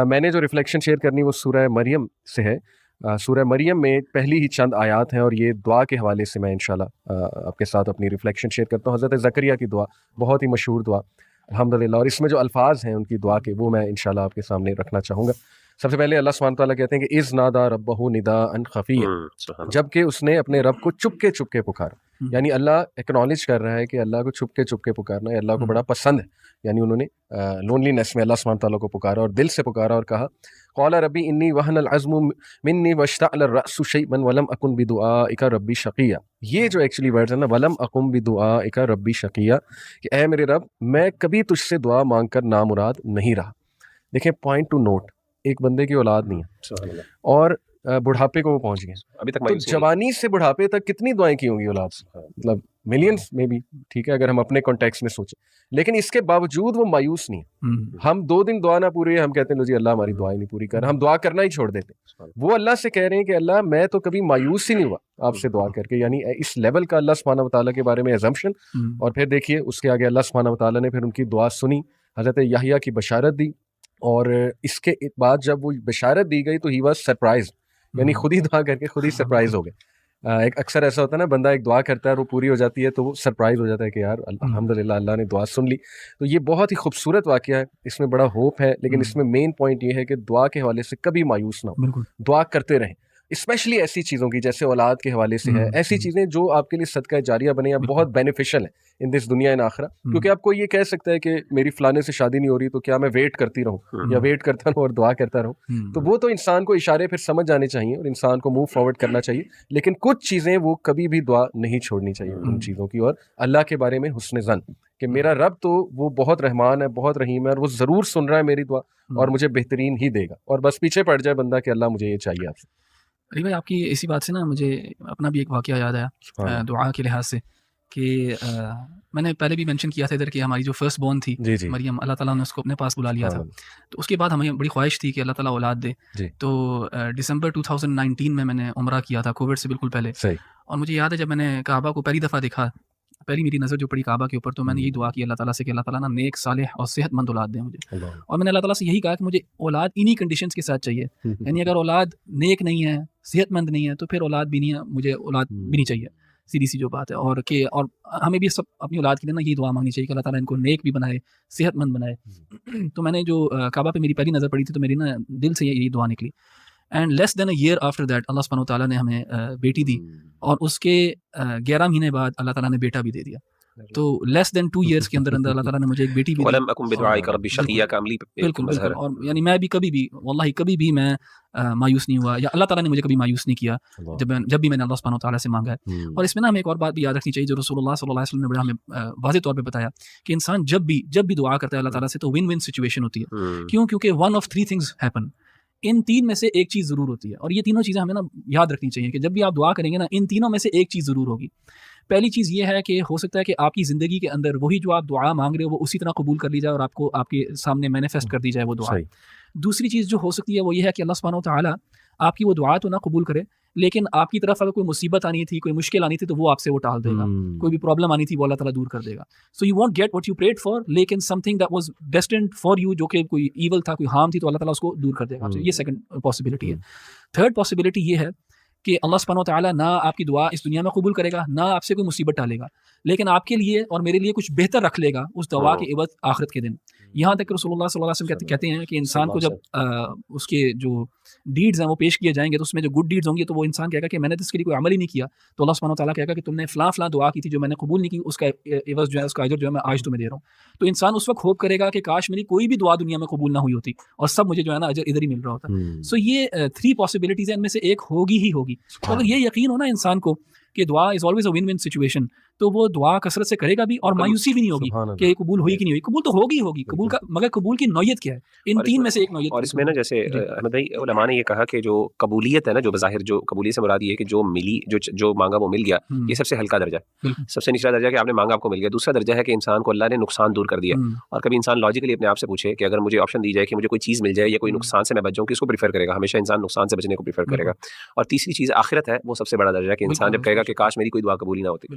میں نے جو ریفلیکشن شیئر کرنی وہ سورہ مریم سے ہے. سورہ مریم میں پہلی ہی چند آیات ہیں اور یہ دعا کے حوالے سے میں انشاءاللہ آپ کے ساتھ اپنی ریفلیکشن شیئر کرتا ہوں. حضرت زکریا کی دعا بہت ہی مشہور دعا الحمدللہ, اور اس میں جو الفاظ ہیں ان کی دعا کے وہ میں انشاءاللہ آپ کے سامنے رکھنا چاہوں گا. سب سے پہلے اللہ سبحانہ تعالیٰ کہتے ہیں کہ اذ نادا ربہ نداء خفیا, جب کہ اس نے اپنے رب کو چپ کے پکارا. یعنی اللہ ایکنالج کر رہا ہے کہ اللہ کو چپ کے پکارنا اللہ کو بڑا پسند ہے. یعنی انہوں نے لونلینس میں اللہ سبحانہ تعالیٰ کو پکارا اور دل سے پکارا اور کہا قال ربی انی وہن العظم منی واشتعل الرأس شیئا ولم اکن بدعائک ربی شقیا. یہ جو ایکچولی ورڈز ہیں نا, ولم اکن بدعائک ربی شقیا, کہ اے میرے رب میں کبھی تجھ سے دعا مانگ کر نامراد نہیں رہا. دیکھیں پوائنٹ ٹو نوٹ, ایک بندے کی اولاد نہیں ہے اور بڑھاپے کو وہ پہنچ گئے ابھی تک, تو جوانی سے بڑھاپے تک کتنی دعائیں کی ہوں گی اولاد سے, مطلب ملینز میں بھی, ٹھیک ہے اگر ہم اپنے کانٹیکس میں سوچیں, لیکن اس کے باوجود وہ مایوس نہیں ہے. ہم 2 دن دعا نہ پوری ہے ہم کہتے ہیں جی اللہ ہماری دعائیں نہیں پوری کر رہا, ہم دعا کرنا ہی چھوڑ دیتے. وہ اللہ سے کہہ رہے ہیں کہ اللہ میں تو کبھی مایوس ہی نہیں ہوا آپ سے دعا کر کے. یعنی اس لیول کا اللہ سبحانہ وتعالیٰ کے بارے میں ایزمپشن. اور پھر دیکھیے اس کے آگے اللہ سبحانہ وتعالیٰ نے پھر ان کی دعا سنی, حضرت یحییٰ کی بشارت دی, اور اس کے بعد جب وہ بشارت دی گئی تو ہی واز سرپرائز, یعنی خود ہی دعا کر کے خود ہی سرپرائز ہو گئے. ایک اکثر ایسا ہوتا ہے نا, بندہ ایک دعا کرتا ہے اور وہ پوری ہو جاتی ہے تو وہ سرپرائز ہو جاتا ہے کہ یار الحمدللہ اللہ نے دعا سن لی. تو یہ بہت ہی خوبصورت واقعہ ہے, اس میں بڑا ہوپ ہے, لیکن اس میں مین پوائنٹ یہ ہے کہ دعا کے حوالے سے کبھی مایوس نہ ہو, دعا کرتے رہیں. اسپیشلی ایسی چیزوں کی جیسے اولاد کے حوالے سے ہے, ایسی چیزیں جو آپ کے لیے صدقہ جاریہ بنے یا بہت بینیفیشل ہے ان دس دنیا ان آخرہ. کیونکہ آپ کو یہ کہہ سکتا ہے کہ میری فلانے سے شادی نہیں ہو رہی تو کیا میں ویٹ کرتی رہوں یا ویٹ کرتا رہوں اور دعا کرتا رہوں, تو وہ تو انسان کو اشارے پھر سمجھ جانے چاہیے اور انسان کو موو فارورڈ کرنا چاہیے. لیکن کچھ چیزیں وہ کبھی بھی دعا نہیں چھوڑنی چاہیے ان چیزوں کی. اور اللہ کے بارے میں حسن ظن کہ میرا رب تو وہ بہت رحمان ہے, بہت رحیم ہے, اور وہ ضرور سن رہا ہے میری دعا اور مجھے بہترین ہی دے گا. اور بس پیچھے پڑ جائے بندہ کہ اللہ مجھے یہ چاہیے آپ سے. علی بھائی آپ کی اسی بات سے نا مجھے اپنا بھی ایک واقعہ یاد آیا دعا کے لحاظ سے, کہ میں نے پہلے بھی مینشن کیا تھا ادھر کہ ہماری جو فرسٹ بورن تھی مریم, اللہ تعالیٰ نے اس کو اپنے پاس بلا لیا تھا. تو اس کے بعد ہمیں بڑی خواہش تھی کہ اللہ تعالیٰ اولاد دے. تو دسمبر 2019 میں نے عمرہ کیا تھا, کووڈ سے بالکل پہلے. اور مجھے یاد ہے جب میں نے کعبہ کو پہلی دفعہ دیکھا, پہلی میری نظر جو پڑی کعبہ کے اوپر, تو میں نے یہی دعا کی اللہ تعالیٰ سے کہ اللہ تعالیٰ نا نیک صالح اور صحت مند اولاد دیں مجھے. اور میں نے اللہ تعالیٰ سے یہی کہا کہ مجھے اولاد انہی کنڈیشنز کے ساتھ چاہیے. یعنی اگر اولاد نیک نہیں ہے, صحت مند نہیں ہے, تو پھر اولاد بھی نہیں ہے, مجھے اولاد بھی نہیں چاہیے, سیدھی سی جو بات ہے. اور ہمیں بھی سب اپنی اولاد کے لیے نا یہی دعا مانگنی چاہیے کہ اللہ تعالیٰ ان کو نیک بھی بنائے, صحت مند بنائے. تو میں نے جو کعبہ پہ میری پہلی نظر پڑی تھی تو میری نا دل سے یہی دعا نکلی. Endless then a year after that اللہ سبحانہ تعالیٰ نے ہمیں بیٹی دی, اور اس کے 11 مہینے بعد اللہ تعالیٰ نے بیٹا بھی دے دیا. تو لیس دین 2 ایئرس کے اندر اللہ تعالیٰ نے مجھے ایک بیٹی بھی دی. ولم اکن بدعائک ربی شقیا کا عملی بالکل. اور یعنی میں بھی کبھی بھی واللہ کبھی بھی میں مایوس نہیں ہوا, یا اللہ تعالیٰ نے مجھے کبھی مایوس نہیں کیا جب بھی میں نے اللہ سبحانہ تعالیٰ سے مانگا ہے. اور اس میں نا ہمیں ایک اور بات بھی یاد رکھنی چاہیے جو رسول اللہ صلی اللہ علیہ وسلم نے بڑا ہمیں واضح طور پہ بتایا کہ انسان جب بھی دعا کرتا ہے اللہ تعالیٰ سے تو ون ون سچویشن ہوتی ہے. کیوں؟ کیونکہ 1 of 3 things happen. ان 3 میں سے ایک چیز ضرور ہوتی ہے, اور یہ تینوں چیزیں ہمیں نا یاد رکھنی چاہیے کہ جب بھی آپ دعا کریں گے نا ان تینوں میں سے ایک چیز ضرور ہوگی. پہلی چیز یہ ہے کہ ہو سکتا ہے کہ آپ کی زندگی کے اندر وہی جو آپ دعا مانگ رہے ہو وہ اسی طرح قبول کر لی جائے اور آپ کو آپ کے سامنے مینیفیسٹ کر دی جائے وہ دعا. دوسری چیز جو ہو سکتی ہے وہ یہ ہے کہ اللہ سبحانہ وتعالیٰ آپ کی وہ دعا تو نہ قبول کرے, لیکن آپ کی طرف اگر کوئی مصیبت آنی تھی, کوئی مشکل آنی تھی, تو وہ آپ سے وہ ٹال دے گا. کوئی بھی پرابلم آنی تھی وہ اللہ تعالیٰ دور کر دے گا. So you want get what you prayed for, لیکن something that was destined for you, جو کہ کوئی ایول تھا, کوئی ہارم تھی, تو اللہ تعالیٰ اس کو دور کر دے گا. یہ سیکنڈ پاسبلٹی ہے. تھرڈ پاسبلٹی یہ ہے کہ اللہ سبحانہ وتعالیٰ نہ آپ کی دعا اس دنیا میں قبول کرے گا, نہ آپ سے کوئی مصیبت ڈالے گا, لیکن آپ کے لیے اور میرے لیے کچھ بہتر رکھ لے گا اس دعا کے عوض آخرت کے دن. یہاں تک کہ رسول اللہ صلی اللہ علیہ وسلم کہتے ہیں کہ انسان کو جب اس کے جو ڈیڈز ہیں وہ پیش کیے جائیں گے تو اس میں جو گڈ ڈیڈز ہوں گی تو وہ انسان کہے گا کہ میں نے تو اس کے لیے کوئی عمل ہی نہیں کیا, تو اللہ سبحانہ وتعالیٰ کہے گا کہ تم نے فلاں دعا کی تھی جو میں نے قبول نہیں کی, اس کا عوض جو ہے, اس کا اجر جو ہے میں آج تمہیں دے رہا ہوں. تو انسان اس وقت ہوپ کرے گا کہ کاش میری کوئی بھی دعا دنیا میں قبول نہ ہوئی ہوتی اور سب مجھے جو ہے نا اجر ادھر ہی مل رہا ہوتا. سو یہ 3 پاسبلٹیز ہیں, ان میں سے ایک ہوگی ہی ہوگی. تو اگر یہ یقین ہو نا انسان کو کہ دعا is always a one one situation, تو وہ دعا کثرت سے کرے گا بھی اور مایوسی بھی نہیں ہوگی کہ قبول ہوئی کہ نہیں ہوئی. قبول تو ہوگی قبول کا, مگر قبول کی نوعیت کیا ہے, ان 3 میں سے ایک نوعیت. اور اس میں نا جیسے احمد بھائی علماء نے یہ کہا کہ جو قبولیت ہے نا, جو بظاہر جو قبولیت سے مراد یہ ہے کہ جو ملی, جو مانگا وہ مل گیا, یہ سب سے ہلکا درجہ, سب سے نچلا درجہ کہ آپ نے مانگا آپ کو مل گیا. دوسرا درجہ ہے کہ انسان کو اللہ نے نقصان دور کر دیا, اور کبھی انسان لاجیکلی اپنے آپ سے پوچھے کہ اگر مجھے آپشن دی جائے کہ مجھے کوئی چیز مل جائے یا کوئی نقصان سے میں بچ جاؤں, کس کو پریفر کرے گا؟ ہمیشہ انسان نقصان سے بچنے کو پریفر کرے گا. اور تیسری چیز آخرت ہے, وہ سب سے بڑا درجہ ہے کہ انسان جب کہے گا کہ کاش میری کوئی دعا قبول ہی نہ ہوتی.